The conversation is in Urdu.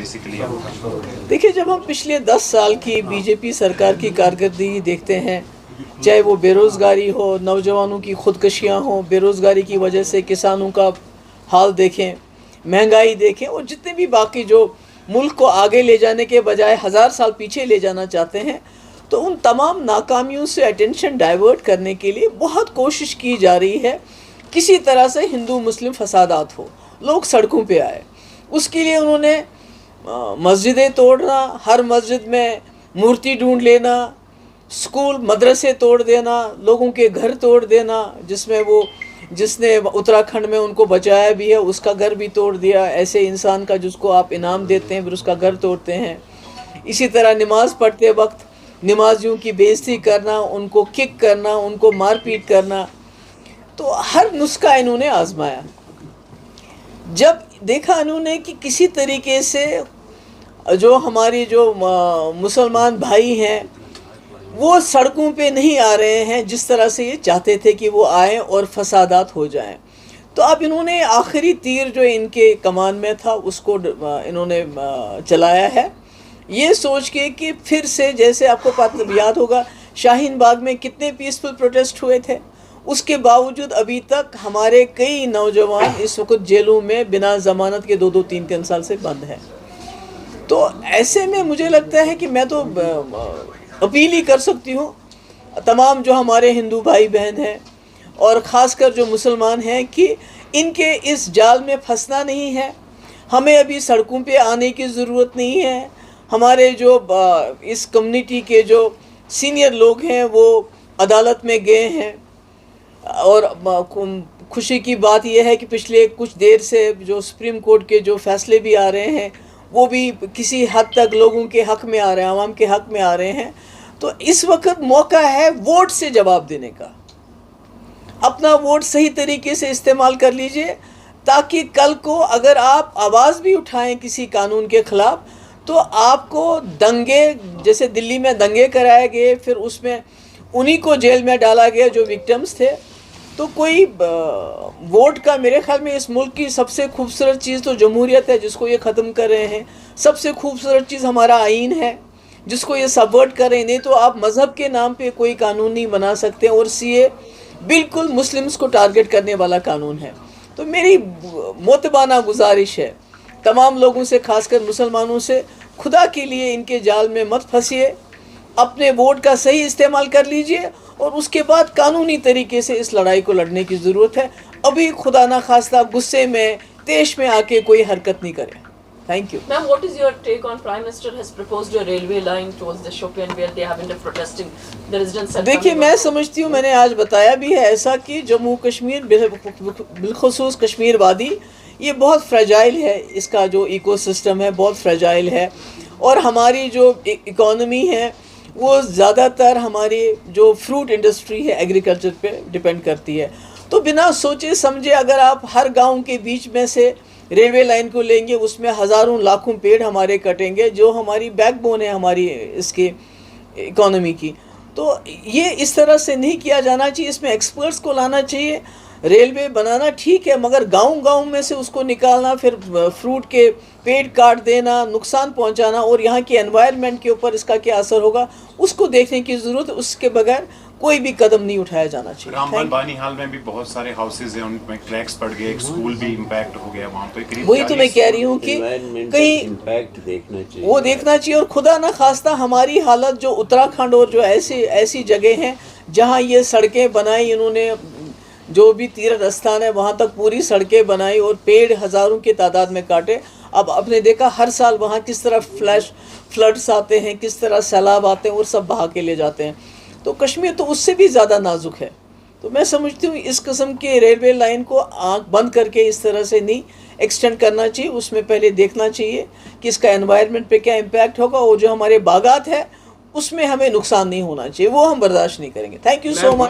بیسیکلی. دیکھیے, جب ہم پچھلے 10 سال کی بی جے پی سرکار کی کارکردگی دیکھتے ہیں, چاہے وہ بے روزگاری ہو, نوجوانوں کی خودکشیاں ہوں, بے روزگاری کی وجہ سے کسانوں کا حال دیکھیں, مہنگائی دیکھیں, اور جتنے بھی باقی جو ملک کو آگے لے جانے کے بجائے 1000 سال پیچھے لے جانا چاہتے ہیں, تو ان تمام ناکامیوں سے اٹینشن ڈائیورٹ کرنے کے لیے بہت کوشش کی جا رہی ہے. کسی طرح سے ہندو مسلم فسادات ہو, لوگ سڑکوں پہ آئے. اس کے لیے انہوں نے مسجدیں توڑنا, ہر مسجد میں مورتی ڈھونڈ لینا, اسکول مدرسے توڑ دینا, لوگوں کے گھر توڑ دینا, جس نے اتراکھنڈ میں ان کو بچایا بھی ہے اس کا گھر بھی توڑ دیا. ایسے انسان کا جس کو آپ انعام دیتے ہیں پھر اس کا گھر توڑتے ہیں. اسی طرح نماز پڑھتے وقت نمازیوں کی بےعزتی کرنا, ان کو کک کرنا, ان کو مار پیٹ کرنا. تو ہر نسخہ انہوں نے آزمایا. جب دیکھا انہوں نے کہ کسی طریقے سے جو ہماری جو مسلمان بھائی ہیں وہ سڑکوں پہ نہیں آ رہے ہیں جس طرح سے یہ چاہتے تھے کہ وہ آئیں اور فسادات ہو جائیں, تو اب انہوں نے آخری تیر جو ان کے کمان میں تھا اس کو انہوں نے چلایا ہے, یہ سوچ کے کہ پھر سے, جیسے آپ کو یاد ہوگا شاہین باغ میں کتنے پیسفل پروٹیسٹ ہوئے تھے, اس کے باوجود ابھی تک ہمارے کئی نوجوان اس وقت جیلوں میں بنا ضمانت کے 2-2 3-3 سال سے بند ہیں. تو ایسے میں مجھے لگتا ہے کہ میں تو اپیل ہی کر سکتی ہوں تمام جو ہمارے ہندو بھائی بہن ہیں اور خاص کر جو مسلمان ہیں کہ ان کے اس جال میں پھنسنا نہیں ہے. ہمیں ابھی سڑکوں پہ آنے کی ضرورت نہیں ہے. ہمارے جو اس کمیونٹی کے جو سینئر لوگ ہیں وہ عدالت میں گئے ہیں, اور خوشی کی بات یہ ہے کہ پچھلے کچھ دیر سے جو سپریم کورٹ کے جو فیصلے بھی آ رہے ہیں وہ بھی کسی حد تک لوگوں کے حق میں آ رہے ہیں, عوام کے حق میں آ رہے ہیں. تو اس وقت موقع ہے ووٹ سے جواب دینے کا. اپنا ووٹ صحیح طریقے سے استعمال کر لیجئے, تاکہ کل کو اگر آپ آواز بھی اٹھائیں کسی قانون کے خلاف تو آپ کو دنگے, جیسے دلی میں دنگے کرائے گئے پھر اس میں انہی کو جیل میں ڈالا گیا جو وکٹمز تھے, تو کوئی ووٹ کا میرے خیال میں اس ملک کی سب سے خوبصورت چیز تو جمہوریت ہے جس کو یہ ختم کر رہے ہیں. سب سے خوبصورت چیز ہمارا آئین ہے جس کو یہ سبورٹ کر رہے ہیں. نہیں تو آپ مذہب کے نام پہ کوئی قانون نہیں بنا سکتے, اور CA بالکل مسلمز کو ٹارگٹ کرنے والا قانون ہے. تو میری معتبانہ گزارش ہے تمام لوگوں سے, خاص کر مسلمانوں سے, خدا کے لیے ان کے جال میں مت پھنسیے, اپنے ووٹ کا صحیح استعمال کر لیجئے, اور اس کے بعد قانونی طریقے سے اس لڑائی کو لڑنے کی ضرورت ہے. ابھی خدا نخواستہ غصے میں تیش میں آ کے کوئی حرکت نہیں کرے. Thank you. Ma'am, what is your take on Prime Minister has proposed a railway line towards the Shopian where they have been protesting the residents? دیکھیے, میں سمجھتی ہوں, میں نے آج بتایا بھی ہے ایسا کہ جموں کشمیر بالخصوص کشمیر وادی یہ بہت فریجائل ہے, اس کا جو ایکو سسٹم ہے بہت فریجائل ہے, اور ہماری جو اکانومی ہے وہ زیادہ تر ہماری جو فروٹ انڈسٹری ہے ایگریکلچر پہ ڈیپینڈ کرتی ہے. تو بنا سوچے سمجھے اگر آپ ہر گاؤں کے بیچ میں سے ریلوے لائن کو لیں گے, اس میں ہزاروں لاکھوں پیڑ ہمارے کٹیں گے جو ہماری بیک بون ہے ہماری اس کی اکانومی کی. تو یہ اس طرح سے نہیں کیا جانا چاہیے, اس میں ایکسپرٹس کو لانا چاہیے. ریلوے بنانا ٹھیک ہے, مگر گاؤں گاؤں میں سے اس کو نکالنا, پھر فروٹ کے پیڑ کاٹ دینا, نقصان پہنچانا, اور یہاں کی انوائرمنٹ کے اوپر اس کا کیا اثر ہوگا اس کو دیکھنے کی ضرورت ہے. اس کے بغیر کوئی بھی قدم نہیں اٹھایا جانا چاہیے. رامبن بانی حال میں بھی بہت سارے ہاؤسز ہیں, ان میں کریکس پڑ گئے, ایک اسکول بھی امپیکٹ ہو گیا وہاں پہ. وہی تو میں کہہ رہی ہوں کہ کہیں وہ دیکھنا چاہیے. اور خدا نہ خواستہ ہماری حالت جو اتراکھنڈ اور جو ایسی جگہ ہیں جہاں یہ سڑکیں بنائی انہوں نے, جو بھی تیرتھ استھان ہے وہاں تک پوری سڑکیں بنائی اور پیڑ ہزاروں کی تعداد میں کاٹے. اب آپ نے دیکھا ہر سال وہاں کس طرح فلڈس آتے ہیں, کس طرح سیلاب آتے ہیں اور سب بہا کے لے جاتے ہیں. تو کشمیر تو اس سے بھی زیادہ نازک ہے. تو میں سمجھتی ہوں اس قسم کے ریلوے لائن کو آنکھ بند کر کے اس طرح سے نہیں ایکسٹینڈ کرنا چاہیے. اس میں پہلے دیکھنا چاہیے کہ اس کا انوائرمنٹ پہ کیا امپیکٹ ہوگا, اور جو ہمارے باغات ہیں اس میں ہمیں نقصان نہیں ہونا چاہیے, وہ ہم برداشت نہیں کریں گے. Thank you so much.